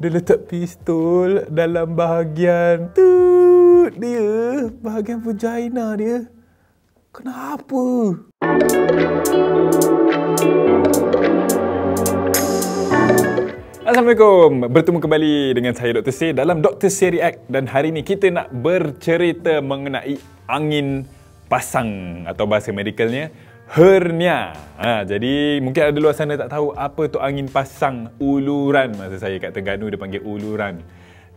Dia letak pistol dalam bahagian dia, bahagian vagina dia. Kenapa? Assalamualaikum, bertemu kembali dengan saya Dr. Seh dalam Dr. Seh React, dan hari ini kita nak bercerita mengenai angin pasang atau bahasa medikalnya hernia. Jadi mungkin ada luar sana tak tahu apa tu angin pasang uluran. Masa saya kat Terengganu dia panggil uluran.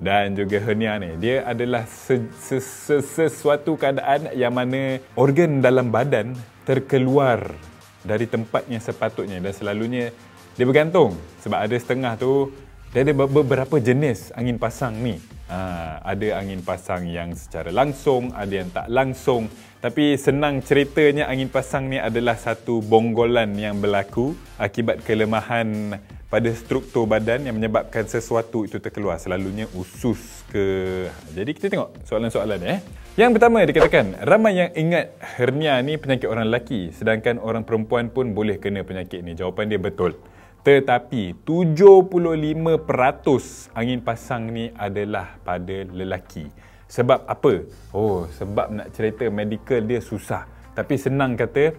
Dan juga hernia ni, dia adalah sesuatu keadaan yang mana organ dalam badan terkeluar dari tempatnya sepatutnya, dan selalunya dia bergantung. Sebab ada setengah tu, dia ada beberapa jenis angin pasang ni. Ada angin pasang yang secara langsung, ada yang tak langsung. Tapi senang ceritanya, angin pasang ni adalah satu bonggolan yang berlaku akibat kelemahan pada struktur badan yang menyebabkan sesuatu itu terkeluar. Selalunya usus ke... Jadi kita tengok soalan-soalan ni. Yang pertama dikatakan, ramai yang ingat hernia ni penyakit orang lelaki, sedangkan orang perempuan pun boleh kena penyakit ni. Jawapan dia betul. Tetapi 75% angin pasang ni adalah pada lelaki. Sebab apa? Sebab nak cerita medical dia susah. Tapi senang kata,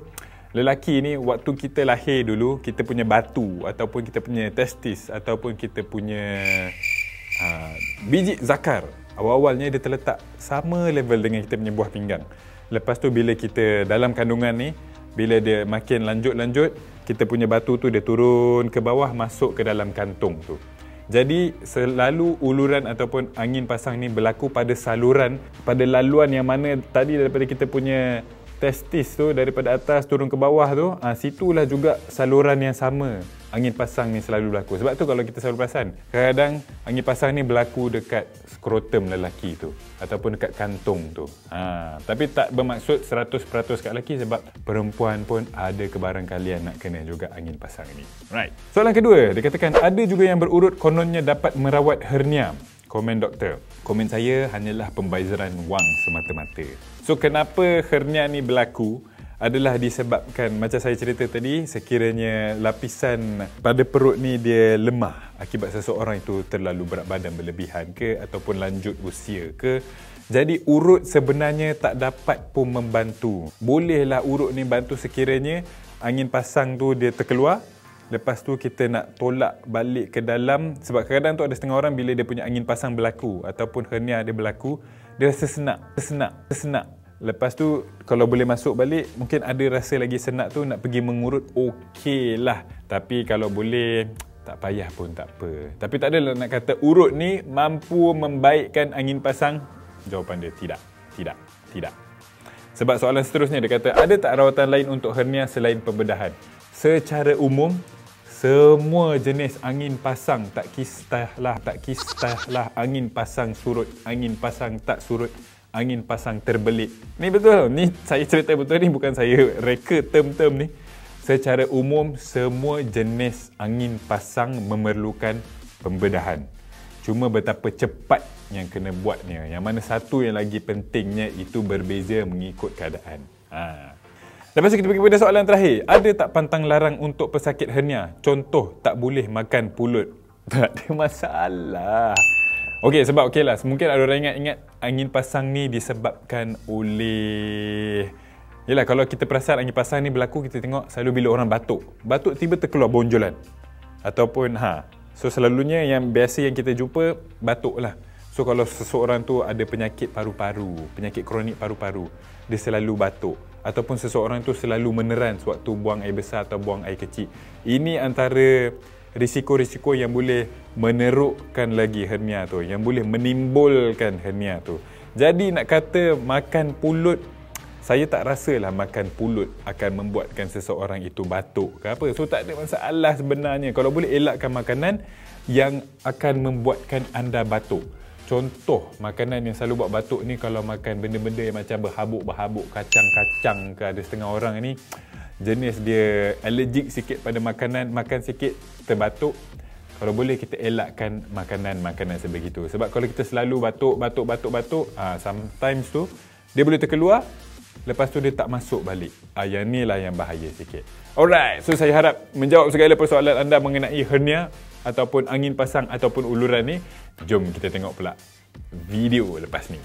lelaki ni waktu kita lahir dulu, kita punya batu ataupun kita punya testis ataupun kita punya biji zakar, awal-awalnya dia terletak sama level dengan kita punya buah pinggang. Lepas tu bila kita dalam kandungan ni, bila dia makin lanjut-lanjut, kita punya batu tu dia turun ke bawah, masuk ke dalam kantung tu. Jadi selalu uluran ataupun angin pasang ni berlaku pada saluran, pada laluan yang mana tadi daripada kita punya testis tu, daripada atas turun ke bawah tu, situlah juga saluran yang sama angin pasang ni selalu berlaku. Sebab tu kalau kita selalu perasan, kadang-kadang angin pasang ni berlaku dekat skrotum lelaki tu ataupun dekat kantung tu. Tapi tak bermaksud 100% kat lelaki, sebab perempuan pun ada kebarangkalian nak kena juga angin pasang ni. Right. Soalan kedua, dikatakan ada juga yang berurut kononnya dapat merawat hernia. Komen doktor, komen saya hanyalah pembayaran wang semata-mata. So kenapa hernia ni berlaku adalah disebabkan, macam saya cerita tadi, sekiranya lapisan pada perut ni dia lemah akibat seseorang itu terlalu berat badan berlebihan ke ataupun lanjut usia ke. Jadi urut sebenarnya tak dapat pun membantu. Bolehlah urut ni bantu sekiranya angin pasang tu dia terkeluar. Lepas tu kita nak tolak balik ke dalam. Sebab kadang-kadang tu ada setengah orang bila dia punya angin pasang berlaku ataupun hernia dia berlaku, dia rasa senak. Lepas tu kalau boleh masuk balik, mungkin ada rasa lagi senak tu, nak pergi mengurut, okey lah. Tapi kalau boleh, tak payah pun tak apa. Tapi tak adalah nak kata urut ni mampu membaikkan angin pasang. Jawapan dia tidak. Sebab soalan seterusnya dia kata, ada tak rawatan lain untuk hernia selain pembedahan? Secara umum, semua jenis angin pasang, tak kisahlah angin pasang surut, angin pasang tak surut, angin pasang terbelit. Ni betul. Ni saya cerita betul ni, bukan saya reka term-term ni. Secara umum, semua jenis angin pasang memerlukan pembedahan. Cuma betapa cepat yang kena buatnya. Yang mana satu yang lagi pentingnya itu berbeza mengikut keadaan. Lepas tu kita pergi pada soalan terakhir. Ada tak pantang larang untuk pesakit hernia? Contoh, tak boleh makan pulut. Tak ada masalah. Okey, sebab okey lah, mungkin ada orang ingat angin pasang ni disebabkan oleh... Yelah, kalau kita perasan angin pasang ni berlaku, kita tengok selalu bila orang batuk tiba terkeluar bonjolan. Ataupun, so selalunya yang biasa yang kita jumpa, batuk lah. So kalau seseorang tu ada penyakit paru-paru, penyakit kronik paru-paru, dia selalu batuk. Ataupun seseorang tu selalu meneran sewaktu buang air besar atau buang air kecil. Ini antara risiko-risiko yang boleh menerukkan lagi hernia tu, yang boleh menimbulkan hernia tu. Jadi nak kata makan pulut, saya tak rasalah makan pulut akan membuatkan seseorang itu batuk ke apa. So tak ada masalah sebenarnya. Kalau boleh elakkan makanan yang akan membuatkan anda batuk. Contoh makanan yang selalu buat batuk ni, kalau makan benda-benda yang macam berhabuk-berhabuk, kacang-kacang ke, ada setengah orang ni jenis dia allergic sikit pada makanan, makan sikit terbatuk. Kalau boleh kita elakkan makanan-makanan sebegitu. Sebab kalau kita selalu batuk, sometimes tu dia boleh terkeluar lepas tu dia tak masuk balik. Yang ni lah yang bahaya sikit. Alright, so saya harap menjawab segala persoalan anda mengenai hernia ataupun angin pasang ataupun uluran ni. Jom kita tengok pula video lepas ni.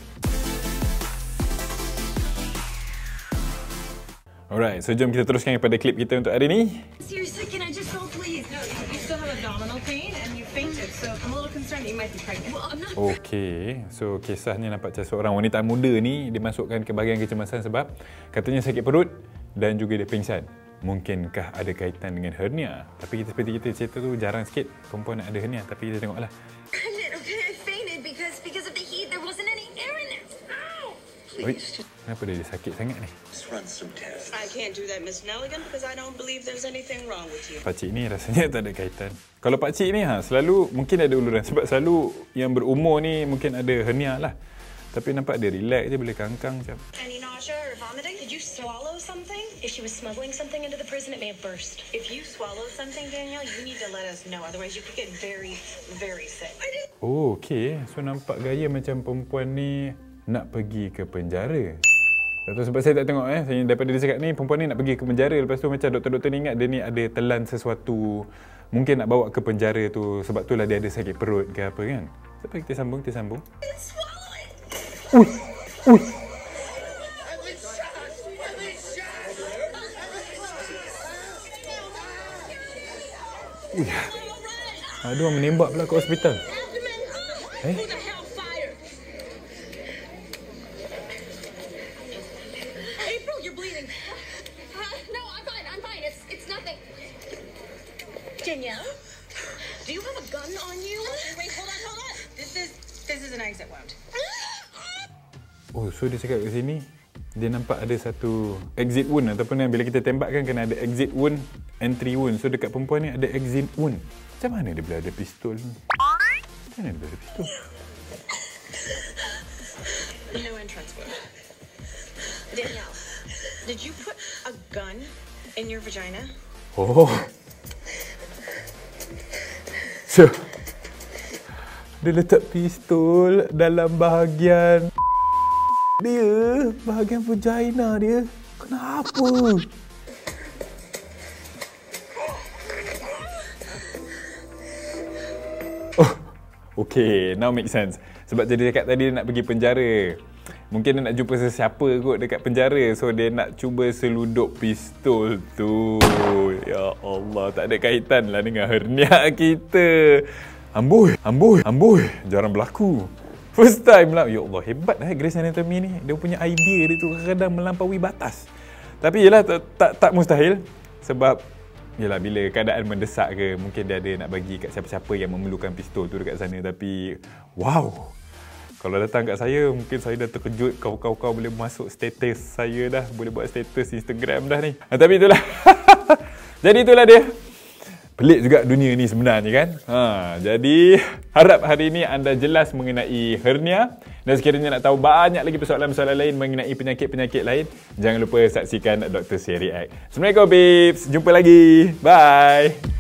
Alright, so jom kita teruskan kepada klip kita untuk hari ni. Seriously, can I just go, please? No, you still have abdominal pain and you fainted, so I'm a little concerned that you might be pregnant. Well, I'm not. Okey, so kisahnya nampak macam seorang wanita muda ni dimasukkan ke bahagian kecemasan sebab katanya sakit perut dan juga dia pingsan. Mungkinkah ada kaitan dengan hernia? Tapi seperti kita cerita tu jarang sikit perempuan nak ada hernia, tapi kita tengoklah. Pregnant, okay? I fainted because of the heat. There wasn't any air in it. Ow! Oi, kenapa dia sakit sangat ni? Let's run some tests. I can't do that, Miss Nelligan, because I don't believe there's anything wrong with you. Pakcik ni rasanya tak ada kaitan. Kalau pakcik ni selalu mungkin ada uluran sebab selalu yang berumur ni mungkin ada hernia lah. Tapi nampak dia relax je, boleh kangkang macam. Any nausea or vomiting? Did you swallow something? If she was smuggling something into the prison, it may have burst. If you swallow something, Danielle, you need to let us know. Otherwise, you could get very, very sick. Oh, okey. So nampak gaya macam perempuan ni nak pergi ke penjara. Tak tahu sebab saya tak tengok saya daripada dia cakap ni perempuan ni nak pergi ke penjara, lepas tu macam doktor-doktor ni ingat dia ni ada telan sesuatu, mungkin nak bawa ke penjara tu, sebab itulah dia ada sakit perut ke apa kan. Sampai kita sambung. Ada orang menembak pula ke hospital. Who the hell fired? April, you're bleeding. No, I'm fine. It's nothing. Danielle, do you have a gun on you? Wait, hold on. This is an exit wound. Oh, so dia cakap kat sini dia nampak ada satu exit wound ataupun yang bila kita tembak kan kena ada exit wound, entry wound. So dekat perempuan ni ada exit wound. Macam mana dia boleh ada pistol ni? Macam mana dia boleh ada pistol? No entrance wound. Danielle, did you put a gun in your vagina? Oh. So dia letak pistol dalam bahagian dia, bahagian vagina dia. Kenapa? Oh, okay, now make sense. Sebab jadi cakap tadi dia nak pergi penjara. Mungkin dia nak jumpa sesiapa kot dekat penjara. So dia nak cuba seludup pistol tu. Ya Allah, tak ada kaitan lah dengan hernia kita. Amboi. Jarang berlaku. First time lah. Ya Allah, hebat Grey's Anatomy ni. Dia punya idea dia tu kadang-kadang melampaui batas. Tapi yelah, tak mustahil. Sebab yelah, bila keadaan mendesak ke, mungkin dia ada nak bagi kat siapa-siapa yang memerlukan pistol tu dekat sana. Tapi wow, kalau datang kat saya, mungkin saya dah terkejut. Kau boleh masuk status saya dah. Boleh buat status Instagram dah ni. Tapi itulah. Jadi itulah dia. Pelik juga dunia ni sebenarnya kan. Jadi harap hari ini anda jelas mengenai hernia. Dan sekiranya nak tahu banyak lagi persoalan-persoalan lain mengenai penyakit-penyakit lain, jangan lupa saksikan Dr. Seri Act. Assalamualaikum babes. Jumpa lagi. Bye.